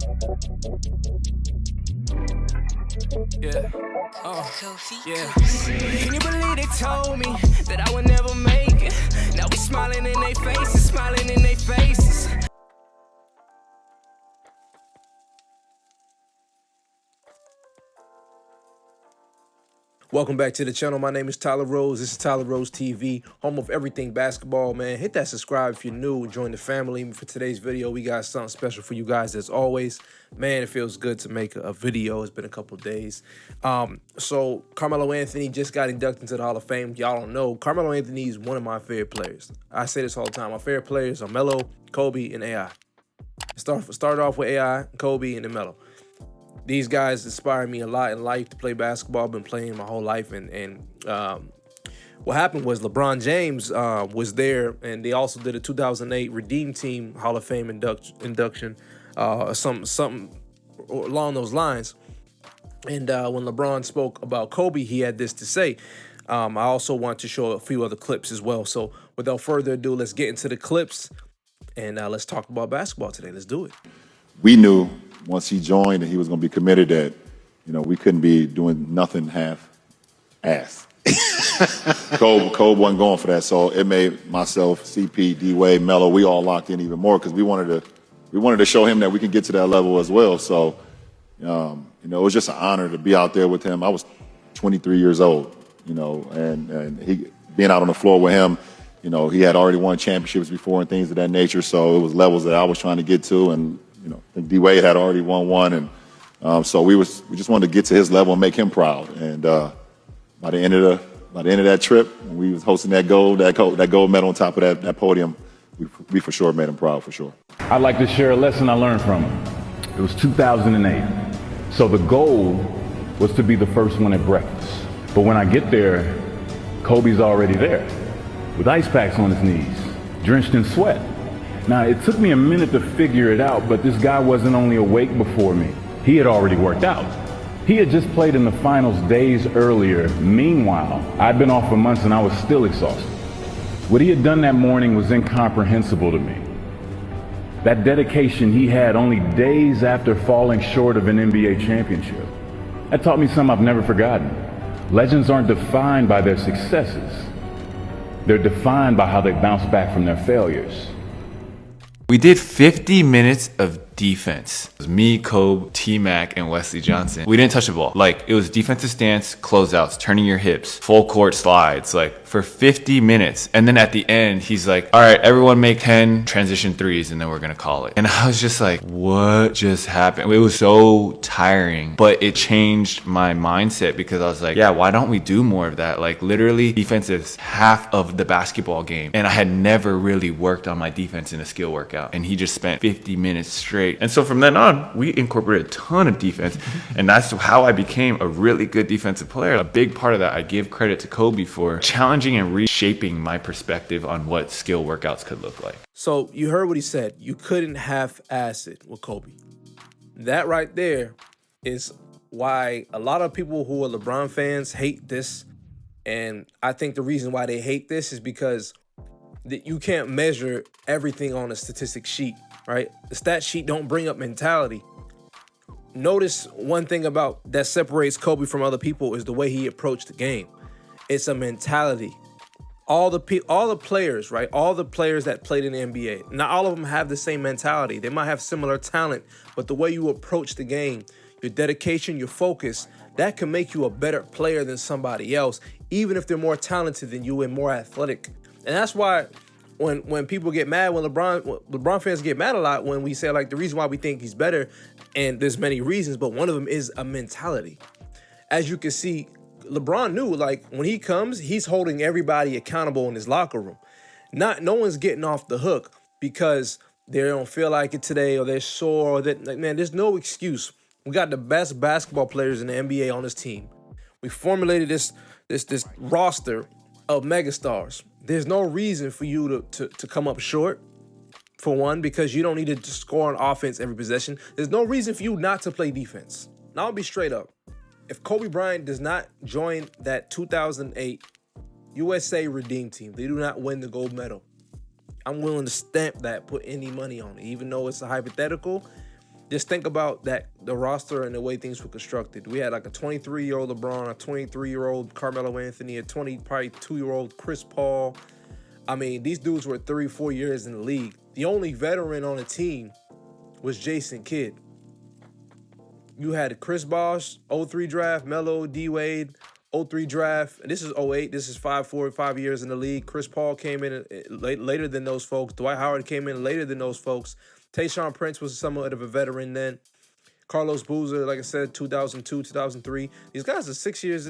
Yeah. Yeah. Can you believe they told me that I would never make it? Now we smiling in their faces, smiling in their faces. Welcome back to the channel. My name is Tyler Rose. This is Tyler Rose TV, home of everything basketball, man. Hit that subscribe if you're new. Join the family. For today's video, we got something special for you guys as always. Man, it feels good to make a video. It's been a couple days. So Carmelo Anthony just got inducted into the Hall of Fame. Y'all don't know, Carmelo Anthony is one of my favorite players. I say this all the time. My favorite players are Melo, Kobe, and AI. Start off with AI, Kobe, and then Melo. These guys inspire me a lot in life to play basketball. I've been playing my whole life, and what happened was LeBron James was there, and they also did a 2008 Redeem Team Hall of Fame induction, something along those lines. And when LeBron spoke about Kobe, he had this to say. I also want to show a few other clips as well. So without further ado, let's get into the clips, and let's talk about basketball today. Let's do it. We knew once he joined and he was going to be committed that, we couldn't be doing nothing half-ass. Cole wasn't going for that, so it made myself, CP, D-Wade, Melo, we all locked in even more because we wanted to show him that we can get to that level as well. So, it was just an honor to be out there with him. I was 23 years old, and he being out on the floor with him. He had already won championships before and things of that nature, so it was levels that I was trying to get to, and I think D-Wade had already won one, and so we just wanted to get to his level and make him proud. And by the end of that trip, when we was hosting that gold medal on top of that podium, we for sure made him proud, for sure. I'd like to share a lesson I learned from him. It was 2008, so the goal was to be the first one at breakfast. But when I get there, Kobe's already there, with ice packs on his knees, drenched in sweat. Now, it took me a minute to figure it out, but this guy wasn't only awake before me. He had already worked out. He had just played in the finals days earlier. Meanwhile, I'd been off for months and I was still exhausted. What he had done that morning was incomprehensible to me. That dedication he had only days after falling short of an NBA championship. That taught me something I've never forgotten. Legends aren't defined by their successes. They're defined by how they bounce back from their failures. We did 50 minutes of defense. It was me, Kobe, T-Mac, and Wesley Johnson. We didn't touch the ball. It was defensive stance, closeouts, turning your hips, full court slides, for 50 minutes. And then at the end, he's like, all right, everyone make 10 transition threes, and then we're gonna call it. And I was just like, what just happened? It was so tiring, but it changed my mindset because I was like, yeah, why don't we do more of that? Literally, defense is half of the basketball game. And I had never really worked on my defense in a skill workout. And he just spent 50 minutes straight. And so from then on, we incorporated a ton of defense. And that's how I became a really good defensive player. A big part of that, I give credit to Kobe for challenging and reshaping my perspective on what skill workouts could look like. So you heard what he said. You couldn't half-ass it with Kobe. That right there is why a lot of people who are LeBron fans hate this. And I think the reason why they hate this is because you can't measure everything on a statistic sheet, right? The stat sheet don't bring up mentality. Notice one thing about that separates Kobe from other people is the way he approached the game. It's a mentality. All the players, right? All the players that played in the NBA, not all of them have the same mentality. They might have similar talent, but the way you approach the game, your dedication, your focus, that can make you a better player than somebody else, even if they're more talented than you and more athletic. And that's why when people get mad, when LeBron fans get mad a lot when we say the reason why we think he's better, and there's many reasons, but one of them is a mentality. As you can see, LeBron knew when he comes, he's holding everybody accountable in his locker room. No one's getting off the hook because they don't feel like it today or they're sore or that. Man, there's no excuse. We got the best basketball players in the NBA on this team. We formulated this roster of megastars. There's no reason for you to come up short, for one, because you don't need to score on offense every possession. There's no reason for you not to play defense. Now, I'll be straight up. If Kobe Bryant does not join that 2008 USA Redeem Team, they do not win the gold medal. I'm willing to stamp that, put any money on it. Even though it's a hypothetical, Just think about that, the roster and the way things were constructed. We had like a 23-year-old LeBron, a 23-year-old Carmelo Anthony, a probably 2-year-old Chris Paul. I mean, these dudes were 3-4 years in the league. The only veteran on the team was Jason Kidd. You had Chris Bosh, 03 draft, Melo, D-Wade, 03 draft. This is 08. This is 5 years in the league. Chris Paul came in later than those folks. Dwight Howard came in later than those folks. Tayshaun Prince was somewhat of a veteran then. Carlos Boozer, like I said, 2002, 2003. These guys are 6 years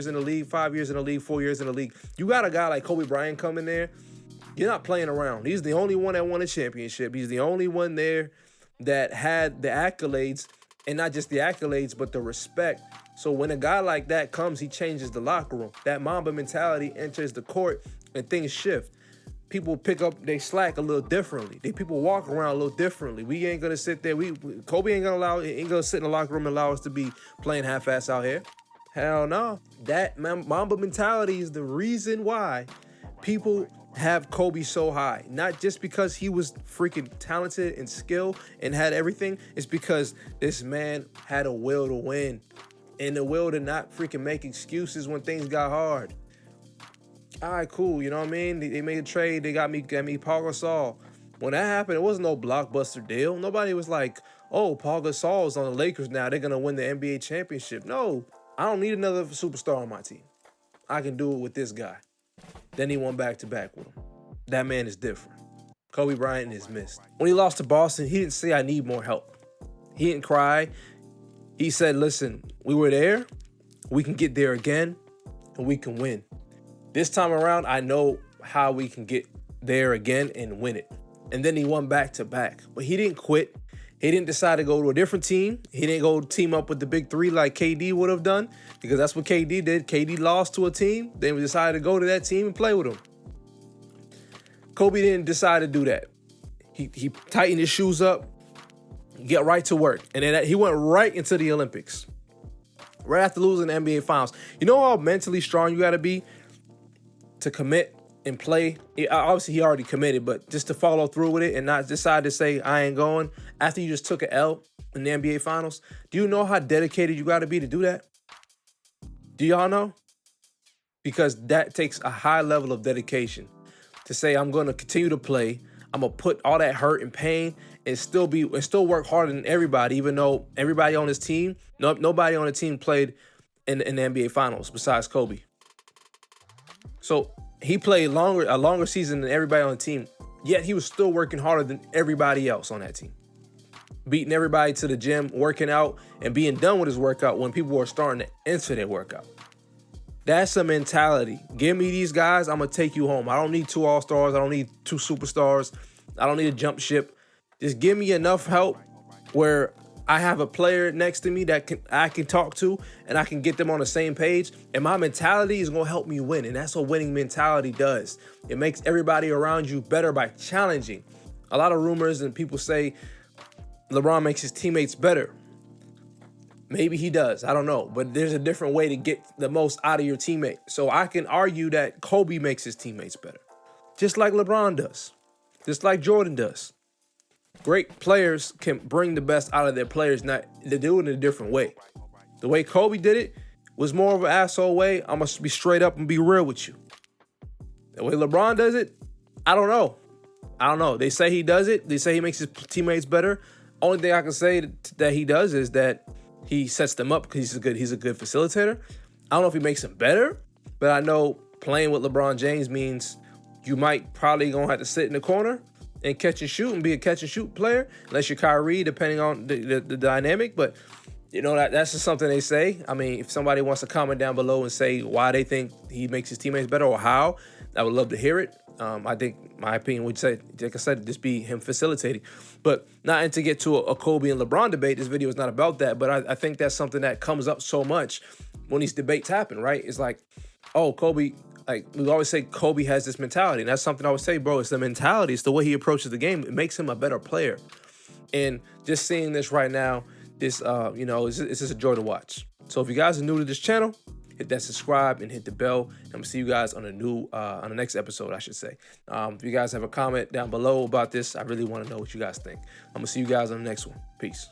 in the league, 5 years in the league, 4 years in the league. You got a guy like Kobe Bryant coming there. You're not playing around. He's the only one that won a championship. He's the only one there that had the accolades, and not just the accolades, but the respect. So when a guy like that comes, he changes the locker room. That Mamba mentality enters the court, and things shift. People pick up they slack a little differently. People walk around a little differently. We ain't gonna sit there. Kobe ain't gonna sit in the locker room and allow us to be playing half-ass out here. Hell no. That Mamba mentality is the reason why people have Kobe so high. Not just because he was freaking talented and skilled and had everything. It's because this man had a will to win and the will to not freaking make excuses when things got hard. All right, cool. You know what I mean? They made a trade. They got me Paul Gasol. When that happened, it wasn't no blockbuster deal. Nobody was like, oh, Paul Gasol is on the Lakers now. They're going to win the NBA championship. No, I don't need another superstar on my team. I can do it with this guy. Then he won back-to-back with him. That man is different. Kobe Bryant is missed. When he lost to Boston, he didn't say, I need more help. He didn't cry. He said, listen, we were there. We can get there again, and we can win. This time around, I know how we can get there again and win it. And then he won back-to-back. But he didn't quit. He didn't decide to go to a different team. He didn't go team up with the big three like KD would have done, because that's what KD did. KD lost to a team. Then we decided to go to that team and play with them. Kobe didn't decide to do that. He tightened his shoes up, get right to work. And then he went right into the Olympics. Right after losing the NBA Finals. You know how mentally strong you got to be to commit and play? Obviously, he already committed, but just to follow through with it and not decide to say, I ain't going, after you just took an L in the NBA Finals. Do you know how dedicated you got to be to do that? Do y'all know? Because that takes a high level of dedication to say, I'm going to continue to play. I'm going to put all that hurt and pain and still work harder than everybody, even though everybody on this team, nobody on the team played in the NBA Finals besides Kobe. So he played a longer season than everybody on the team, yet he was still working harder than everybody else on that team. Beating everybody to the gym, working out, and being done with his workout when people were starting to enter their workout. That's a mentality. Give me these guys, I'm going to take you home. I don't need 2 all-stars. I don't need 2 superstars. I don't need a jump ship. Just give me enough help where I have a player next to me that I can talk to and I can get them on the same page. And my mentality is going to help me win. And that's what winning mentality does. It makes everybody around you better by challenging. A lot of rumors and people say LeBron makes his teammates better. Maybe he does. I don't know. But there's a different way to get the most out of your teammate. So I can argue that Kobe makes his teammates better. Just like LeBron does. Just like Jordan does. Great players can bring the best out of their players. Not they do it in a different way. The way Kobe did it was more of an asshole way. I'm going to be straight up and be real with you. The way LeBron does it, I don't know. They say he does it. They say he makes his teammates better. Only thing I can say that he does is that he sets them up because he's a good facilitator. I don't know if he makes them better, but I know playing with LeBron James means you might probably going to have to sit in the corner and catch and shoot and be a catch and shoot player, unless you're Kyrie, depending on the dynamic. But, you know, that's just something they say. I mean, if somebody wants to comment down below and say why they think he makes his teammates better or how, I would love to hear it. I think my opinion would say, like I said, just be him facilitating. But not to get to a Kobe and LeBron debate. This video is not about that. But I think that's something that comes up so much when these debates happen, right? It's like, oh, Kobe, like we always say Kobe has this mentality. And that's something I would say, bro, it's the mentality. It's the way he approaches the game. It makes him a better player. And just seeing this right now, it's just a joy to watch. So if you guys are new to this channel, hit that subscribe and hit the bell. And I'm gonna see you guys on on the next episode, I should say. If you guys have a comment down below about this, I really want to know what you guys think. I'm gonna see you guys on the next one. Peace.